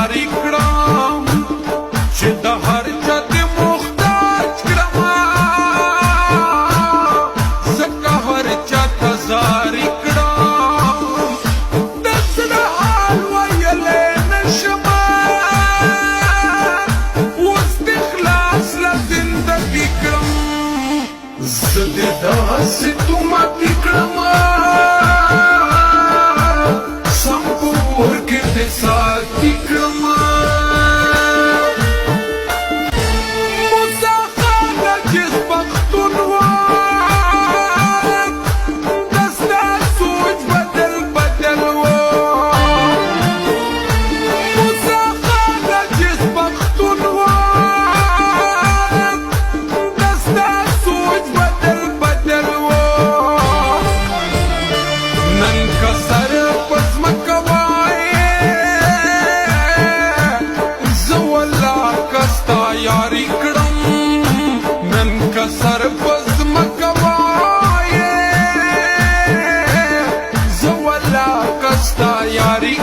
یاري کړم چې د هر چا دې محتاج کړم ځکه هر چا ته زاري کړم د زړه حال ویلی نشم اوس د خلاص له زندګي کړم زه دې داسې توماتې کړم سم په اور کې دې ساتي کړم موسی خانه چې پښتون وای د ستا سوچ بدل بدل وای موسی خانه چې پښتون وای د ستا سوچ بدل بدل وای نن که سر په ځمکه یاري کړم نن که سر په ځمکه وایې زه ولاکه ستا یاري